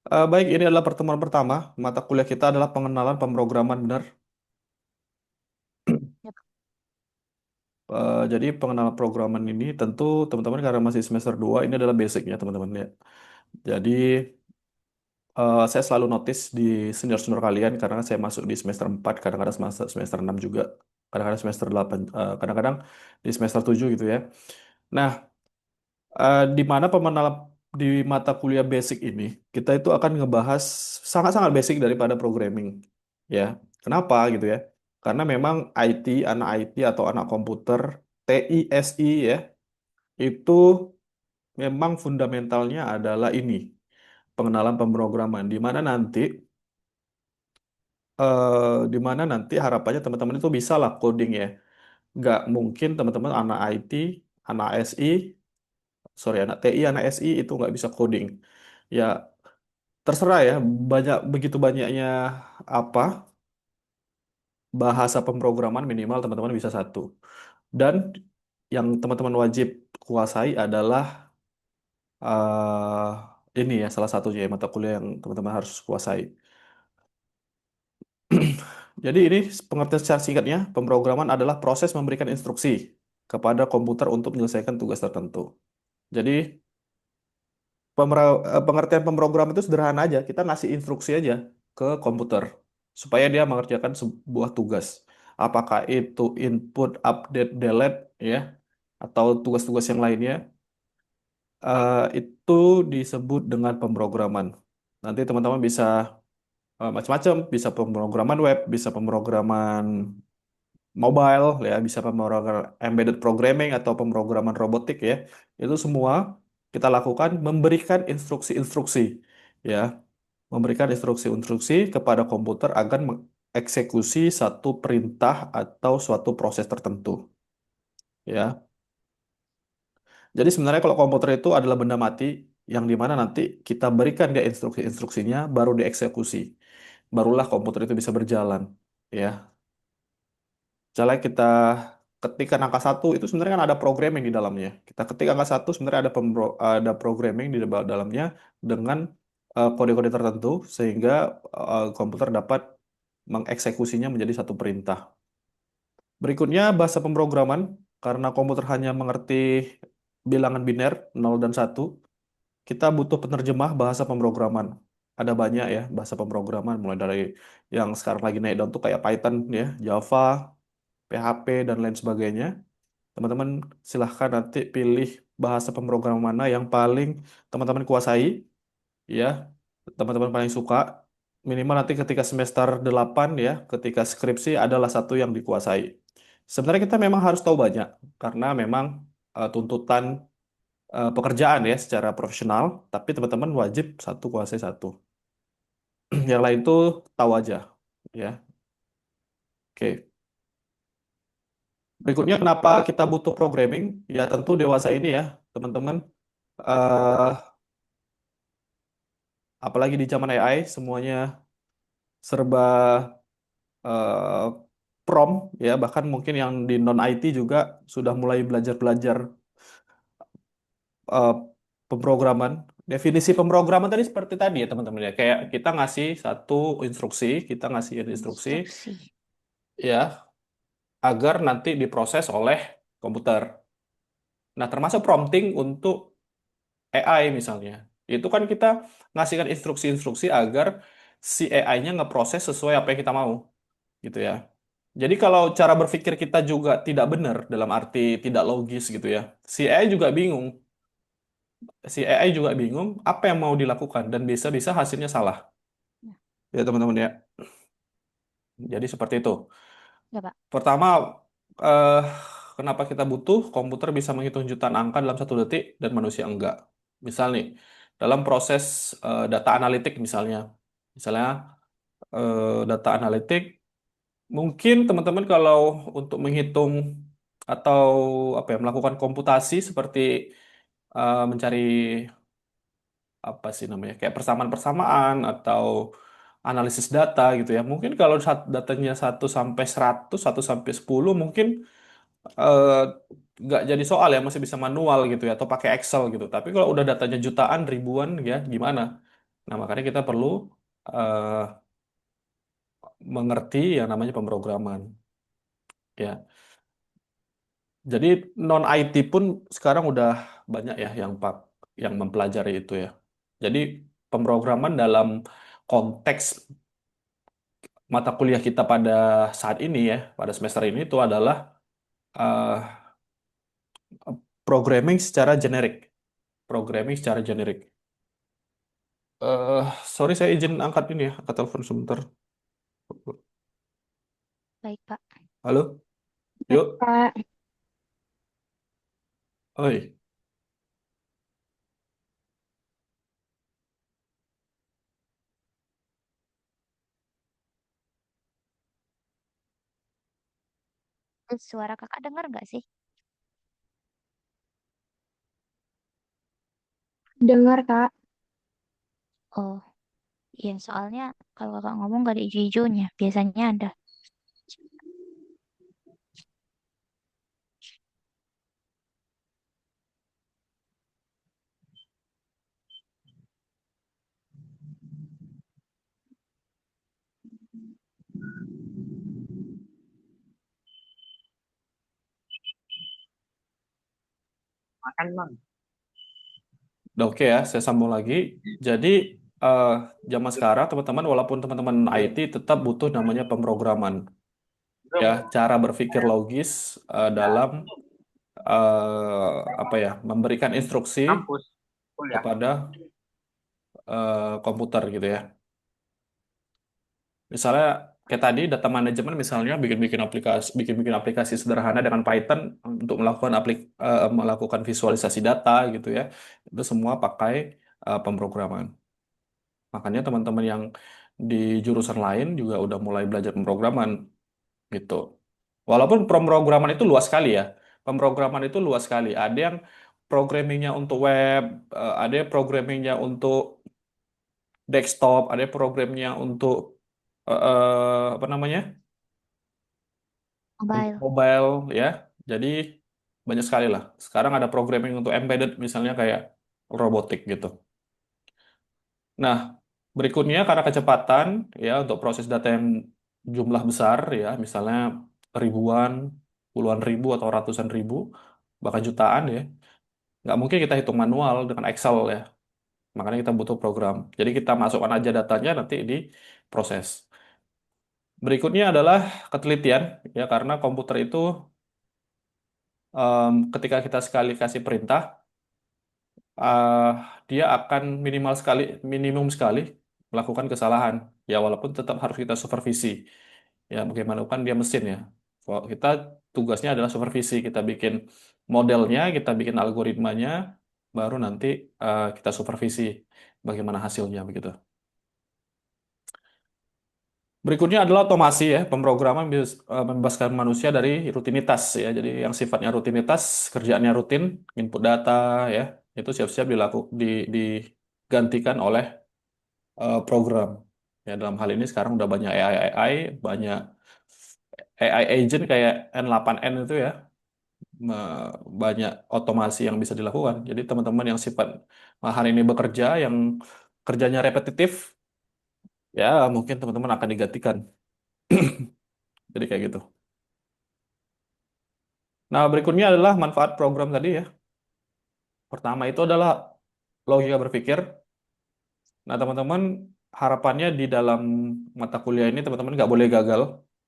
Baik, ini adalah pertemuan pertama. Mata kuliah kita adalah pengenalan pemrograman benar. Ya, Pak. Jadi pengenalan programan ini tentu teman-teman karena masih semester 2 ini adalah basicnya teman-teman ya. Jadi saya selalu notice di senior-senior kalian karena saya masuk di semester 4, kadang-kadang semester 6 juga, kadang-kadang semester 8, kadang-kadang di semester 7 gitu ya. Nah, di mana pengenalan di mata kuliah basic ini kita itu akan ngebahas sangat-sangat basic daripada programming ya. Kenapa gitu ya? Karena memang IT, anak IT atau anak komputer, TISI ya, itu memang fundamentalnya adalah ini, pengenalan pemrograman di mana nanti harapannya teman-teman itu bisa lah coding ya. Nggak mungkin teman-teman anak IT, anak SI, sorry anak TI, anak SI itu nggak bisa coding. Ya terserah ya, begitu banyaknya apa bahasa pemrograman minimal teman-teman bisa satu. Dan yang teman-teman wajib kuasai adalah ini ya salah satunya ya, mata kuliah yang teman-teman harus kuasai. Jadi ini pengertian secara singkatnya, pemrograman adalah proses memberikan instruksi kepada komputer untuk menyelesaikan tugas tertentu. Jadi pengertian pemrogram itu sederhana aja. Kita ngasih instruksi aja ke komputer supaya dia mengerjakan sebuah tugas. Apakah itu input, update, delete, ya, atau tugas-tugas yang lainnya, itu disebut dengan pemrograman. Nanti teman-teman bisa macam-macam, bisa pemrograman web, bisa pemrograman mobile, ya, bisa pemrograman embedded programming atau pemrograman robotik, ya. Itu semua kita lakukan memberikan instruksi-instruksi, ya, memberikan instruksi-instruksi kepada komputer agar mengeksekusi satu perintah atau suatu proses tertentu, ya. Jadi sebenarnya kalau komputer itu adalah benda mati yang dimana nanti kita berikan dia instruksi-instruksinya baru dieksekusi, barulah komputer itu bisa berjalan, ya. Misalnya kita ketikkan angka satu itu sebenarnya kan ada programming di dalamnya. Kita ketik angka satu sebenarnya ada programming di dalamnya dengan kode-kode tertentu sehingga komputer dapat mengeksekusinya menjadi satu perintah. Berikutnya bahasa pemrograman karena komputer hanya mengerti bilangan biner 0 dan satu, kita butuh penerjemah bahasa pemrograman. Ada banyak ya bahasa pemrograman mulai dari yang sekarang lagi naik daun tuh kayak Python ya, Java, PHP dan lain sebagainya. Teman-teman silahkan nanti pilih bahasa pemrograman mana yang paling teman-teman kuasai, ya, teman-teman paling suka. Minimal nanti ketika semester 8 ya, ketika skripsi adalah satu yang dikuasai. Sebenarnya kita memang harus tahu banyak, karena memang tuntutan pekerjaan ya secara profesional, tapi teman-teman wajib satu kuasai satu. Yang lain tuh tahu aja, ya. Oke. Berikutnya kenapa kita butuh programming? Ya tentu dewasa ini ya, teman-teman. eh Apalagi di zaman AI, semuanya serba eh, prompt ya, bahkan mungkin yang di non IT juga sudah mulai belajar-belajar eh, pemrograman. Definisi pemrograman tadi seperti tadi ya teman-teman ya, kayak kita ngasih satu instruksi, kita ngasih instruksi Instruksi. ya agar nanti diproses oleh komputer. Nah, termasuk prompting untuk AI misalnya. Itu kan kita ngasihkan instruksi-instruksi agar si AI-nya ngeproses sesuai apa yang kita mau, gitu ya. Jadi kalau cara berpikir kita juga tidak benar dalam arti tidak logis gitu ya. Si AI juga bingung. Si AI juga bingung apa yang mau dilakukan dan bisa-bisa hasilnya salah. Ya, Ya teman-teman ya. Jadi seperti itu. ya, Pak. Pertama, eh, kenapa kita butuh komputer bisa menghitung jutaan angka dalam 1 detik dan manusia enggak. Misal nih, dalam proses data analitik misalnya. Misalnya data analitik, mungkin teman-teman kalau untuk menghitung atau apa ya melakukan komputasi seperti mencari apa sih namanya kayak persamaan-persamaan atau analisis data gitu ya. Mungkin kalau datanya 1 sampai 100, 1 sampai 10 mungkin eh, nggak jadi soal ya, masih bisa manual gitu ya atau pakai Excel gitu. Tapi kalau udah datanya jutaan, ribuan ya gimana? Nah, makanya kita perlu eh, mengerti yang namanya pemrograman. Ya, jadi non IT pun sekarang udah banyak ya yang mempelajari itu ya. Jadi pemrograman dalam konteks mata kuliah kita pada saat ini ya, pada semester ini itu adalah eh, programming secara generik. Programming secara generik. eh Sorry, saya izin angkat ini ya, angkat telepon sebentar. Baik, Pak. Halo, Baik, yuk. Pak. Oi, Suara kakak dengar nggak sih? Dengar, Kak. Oh, iya. Soalnya kalau kakak ngomong nggak ada ijo-ijonya. Biasanya ada. Makan, Bang. udah oke ya, saya sambung lagi. Jadi eh zaman sekarang teman-teman, walaupun teman-teman IT tetap butuh namanya pemrograman, ya, cara berpikir logis dalam apa ya, memberikan instruksi Kampus. Kuliah. kepada komputer gitu ya. Misalnya kayak tadi data manajemen misalnya bikin-bikin aplikasi sederhana dengan Python untuk melakukan visualisasi data gitu ya. Itu semua pakai pemrograman. Makanya teman-teman yang di jurusan lain juga udah mulai belajar pemrograman gitu. Walaupun pemrograman itu luas sekali ya. Pemrograman itu luas sekali. Ada yang programmingnya untuk web, ada yang programmingnya untuk desktop, ada yang programnya untuk apa namanya? Untuk Mobile. mobile ya. Jadi banyak sekali lah. Sekarang ada programming untuk embedded misalnya kayak robotik gitu. Nah, berikutnya karena kecepatan ya untuk proses data yang jumlah besar ya, misalnya ribuan, puluhan ribu atau ratusan ribu, bahkan jutaan ya, nggak mungkin kita hitung manual dengan Excel ya. Makanya kita butuh program. Jadi kita masukkan aja datanya nanti diproses. Berikutnya adalah ketelitian ya, karena komputer itu ketika kita sekali kasih perintah, eh, dia akan minimum sekali melakukan kesalahan. Ya, walaupun tetap harus kita supervisi. Ya, bagaimanapun dia mesin ya. Kalau kita tugasnya adalah supervisi. Kita bikin modelnya, kita bikin algoritmanya, baru nanti kita supervisi bagaimana hasilnya begitu. Berikutnya adalah otomasi ya, pemrograman membebaskan manusia dari rutinitas ya. Jadi yang sifatnya rutinitas, kerjaannya rutin, input data ya, itu siap-siap digantikan oleh program. Ya, dalam hal ini sekarang udah banyak AI, banyak AI agent kayak N8N itu ya, banyak otomasi yang bisa dilakukan. Jadi teman-teman yang hari ini bekerja, yang kerjanya repetitif, ya mungkin teman-teman akan digantikan. Jadi kayak gitu. Nah, berikutnya adalah manfaat program tadi ya. Pertama itu adalah logika berpikir. Nah, teman-teman, harapannya di dalam mata kuliah ini teman-teman nggak boleh gagal.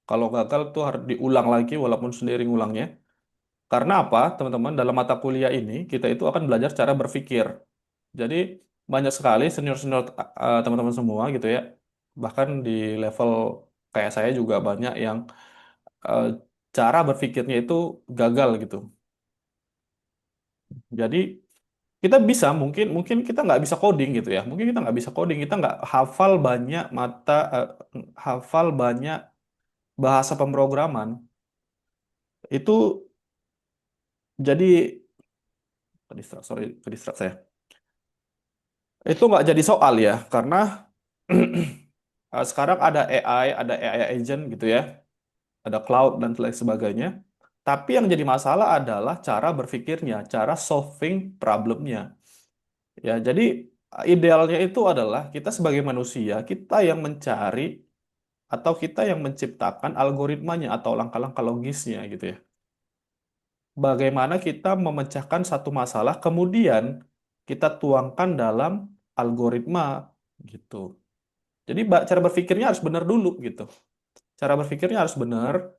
Kalau gagal tuh harus diulang lagi walaupun sendiri ngulangnya. Karena apa, teman-teman? Dalam mata kuliah ini kita itu akan belajar cara berpikir. Jadi banyak sekali senior-senior teman-teman semua gitu ya. Bahkan di level kayak saya juga banyak yang eh, cara berpikirnya itu gagal gitu. Jadi kita bisa mungkin mungkin kita nggak bisa coding gitu ya, mungkin kita nggak bisa coding, kita nggak hafal banyak bahasa pemrograman itu. Jadi ke distrak saya, itu nggak jadi soal ya, karena sekarang ada AI agent gitu ya, ada cloud dan lain sebagainya, tapi yang jadi masalah adalah cara berpikirnya, cara solving problemnya. Ya, jadi Idealnya itu adalah kita sebagai manusia, kita yang mencari atau kita yang menciptakan algoritmanya atau langkah-langkah logisnya gitu ya. Bagaimana kita memecahkan satu masalah, kemudian kita tuangkan dalam algoritma gitu. Jadi cara berpikirnya harus benar dulu gitu. Cara berpikirnya harus benar,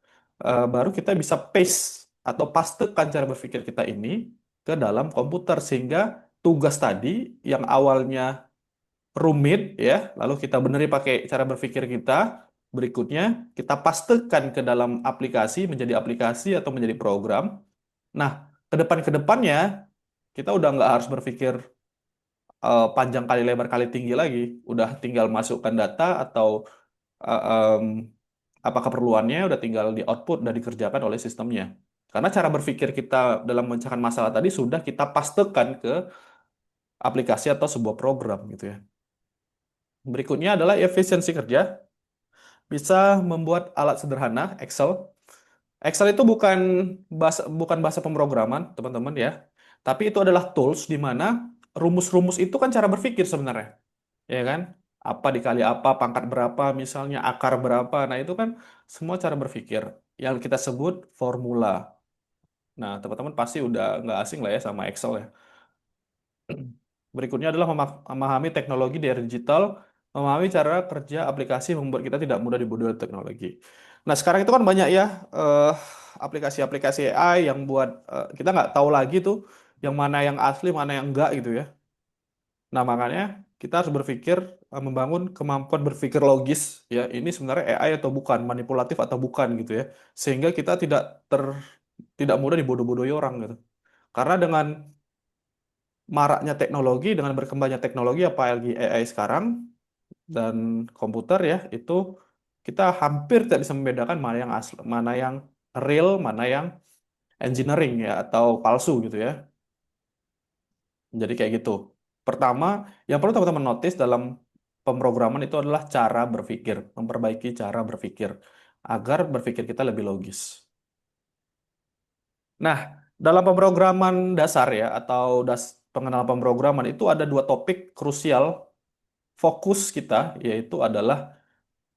baru kita bisa paste atau pastekan cara berpikir kita ini ke dalam komputer sehingga tugas tadi yang awalnya rumit ya, lalu kita benerin pakai cara berpikir kita, berikutnya kita pastekan ke dalam aplikasi menjadi aplikasi atau menjadi program. Nah, ke depannya kita udah nggak harus berpikir panjang kali lebar kali tinggi lagi, udah tinggal masukkan data atau eh, em, apa keperluannya udah tinggal di output dan dikerjakan oleh sistemnya. Karena cara berpikir kita dalam memecahkan masalah tadi sudah kita pastekan ke aplikasi atau sebuah program gitu ya. Berikutnya adalah efisiensi kerja. Bisa membuat alat sederhana, Excel. Excel itu bukan bahasa pemrograman, teman-teman ya. Tapi itu adalah tools di mana rumus-rumus itu kan cara berpikir sebenarnya, ya kan? Apa dikali apa, pangkat berapa, misalnya akar berapa. Nah, itu kan semua cara berpikir yang kita sebut formula. Nah, teman-teman pasti udah nggak asing lah ya sama Excel ya. Berikutnya adalah memahami teknologi dari digital, memahami cara kerja aplikasi yang membuat kita tidak mudah dibodohi oleh teknologi. Nah, sekarang itu kan banyak ya eh, aplikasi-aplikasi AI yang buat kita nggak tahu lagi tuh yang mana yang asli, mana yang enggak gitu ya. Nah, makanya kita harus berpikir membangun kemampuan berpikir logis ya. Ini sebenarnya AI atau bukan, manipulatif atau bukan gitu ya. Sehingga kita tidak mudah dibodoh-bodohi orang gitu. Karena dengan maraknya teknologi, dengan berkembangnya teknologi apalagi AI sekarang dan komputer ya, itu kita hampir tidak bisa membedakan mana yang asli, mana yang real, mana yang engineering ya atau palsu gitu ya. Jadi kayak gitu. Pertama, yang perlu teman-teman notice dalam pemrograman itu adalah cara berpikir, memperbaiki cara berpikir agar berpikir kita lebih logis. Nah, dalam pemrograman dasar ya atau pengenalan pemrograman itu ada dua topik krusial fokus kita yaitu adalah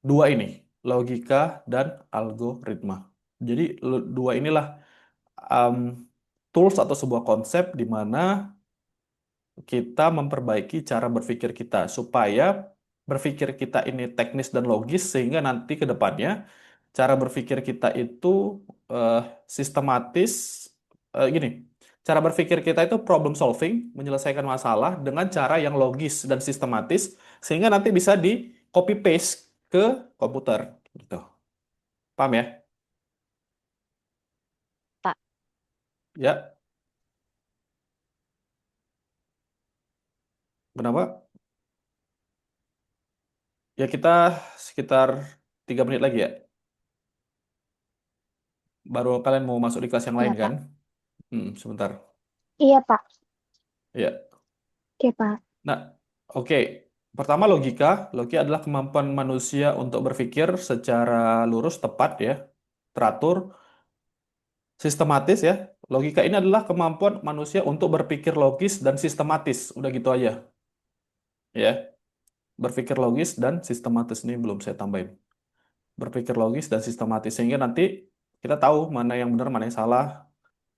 dua ini, logika dan algoritma. Jadi dua inilah um, tools atau sebuah konsep di mana kita memperbaiki cara berpikir kita supaya berpikir kita ini teknis dan logis sehingga nanti ke depannya cara berpikir kita itu eh, sistematis gini. Cara berpikir kita itu problem solving, menyelesaikan masalah dengan cara yang logis dan sistematis sehingga nanti bisa di copy paste ke komputer gitu. Paham ya? Pak, Ya, kenapa? Ya kita sekitar 3 menit lagi ya. Baru kalian mau masuk di kelas yang iya lain kan? Pak. Sebentar. Iya, Pak. Ya. Oke, Pak. Nah, oke. Pertama logika. Logika adalah kemampuan manusia untuk berpikir secara lurus, tepat ya, teratur, sistematis ya. Logika ini adalah kemampuan manusia untuk berpikir logis dan sistematis. Udah gitu aja ya. Berpikir logis dan sistematis ini belum saya tambahin. Berpikir logis dan sistematis sehingga nanti kita tahu mana yang benar, mana yang salah,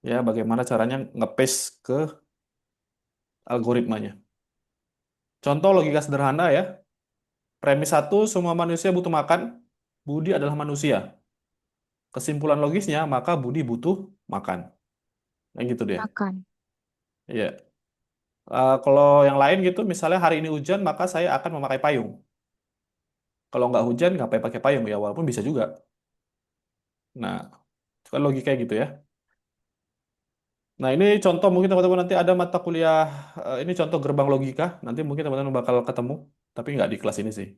ya, bagaimana caranya nge-paste ke algoritmanya. Contoh logika sederhana ya. Premis satu, semua manusia butuh makan. Budi adalah manusia. Kesimpulan logisnya, maka Budi butuh makan. Yang gitu deh. Makan. Iya. Kalau yang lain gitu, misalnya hari ini hujan, maka saya akan memakai payung. Kalau nggak hujan, nggak pakai payung ya, walaupun bisa juga. Nah, itu kan logika gitu ya. Nah, ini contoh mungkin teman-teman nanti ada mata kuliah, ini contoh gerbang logika. Nanti mungkin teman-teman bakal ketemu, tapi nggak di kelas ini sih.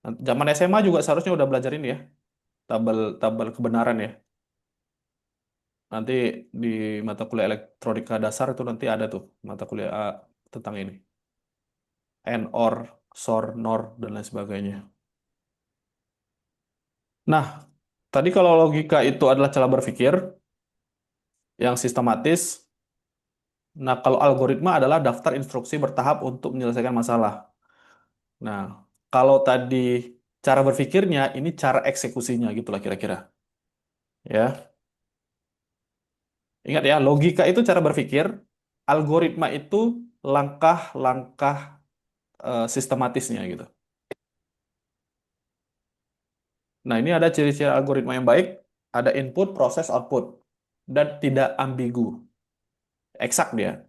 Zaman SMA juga seharusnya udah belajar ini ya, tabel tabel kebenaran ya. Nanti di mata kuliah elektronika dasar itu nanti ada tuh mata kuliah tentang ini. And, or, SOR, NOR, dan lain sebagainya. Nah, tadi kalau logika itu adalah cara berpikir yang sistematis, Nah, kalau algoritma adalah daftar instruksi bertahap untuk menyelesaikan masalah. Nah, kalau tadi cara berpikirnya, ini cara eksekusinya gitulah kira-kira. Ya, ingat ya, logika itu cara berpikir, algoritma itu langkah-langkah sistematisnya gitu. Nah, ini ada ciri-ciri algoritma yang baik, ada input, proses, output, dan tidak ambigu, eksak dia.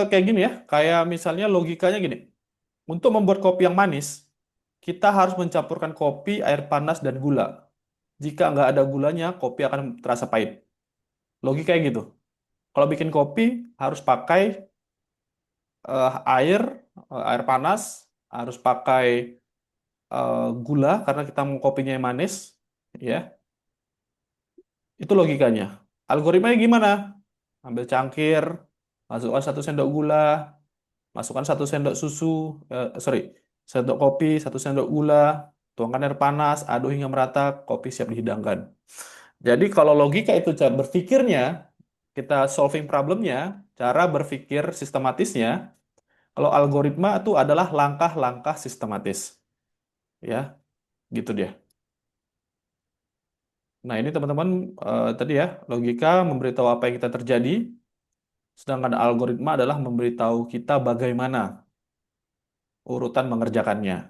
Kayak gini ya, kayak misalnya logikanya gini. Untuk membuat kopi yang manis, kita harus mencampurkan kopi, air panas, dan gula. Jika nggak ada gulanya, kopi akan terasa pahit. Logika kayak gitu. Kalau bikin kopi, harus pakai air, air panas, harus pakai gula karena kita mau kopinya yang manis, ya. Itu logikanya. Algoritmanya gimana? Ambil cangkir, masukkan 1 sendok gula, masukkan 1 sendok susu, sorry, sendok kopi, 1 sendok gula, tuangkan air panas, aduk hingga merata, kopi siap dihidangkan. Jadi kalau logika itu cara berpikirnya, kita solving problemnya, cara berpikir sistematisnya, kalau algoritma itu adalah langkah-langkah sistematis. Ya, gitu dia. Nah ini teman-teman tadi ya, logika memberitahu apa yang kita terjadi, sedangkan algoritma adalah memberitahu kita bagaimana urutan mengerjakannya.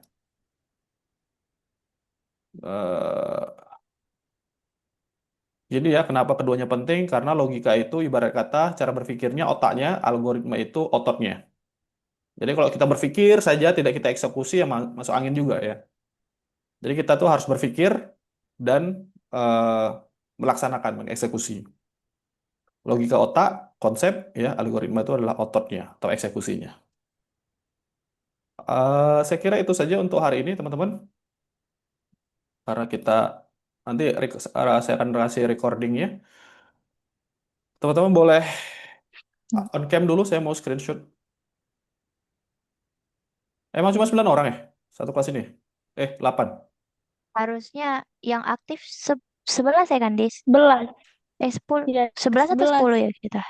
Eh, jadi ya, kenapa keduanya penting? Karena logika itu ibarat kata cara berpikirnya otaknya, algoritma itu ototnya. Jadi kalau kita berpikir saja tidak kita eksekusi ya masuk angin juga ya. Jadi kita tuh harus berpikir dan melaksanakan, mengeksekusi. Logika otak, konsep ya, algoritma itu adalah ototnya atau eksekusinya. Saya kira itu saja untuk hari ini teman-teman. Karena kita nanti saya akan kasih recordingnya. Teman-teman boleh Hmm. on cam dulu, saya mau screenshot. Emang cuma 9 orang ya? Satu kelas ini? 8. Harusnya yang aktif 11 ya kan, Dis? 11. Eh, 10. Tidak, 11 atau 11. 10 ya kita?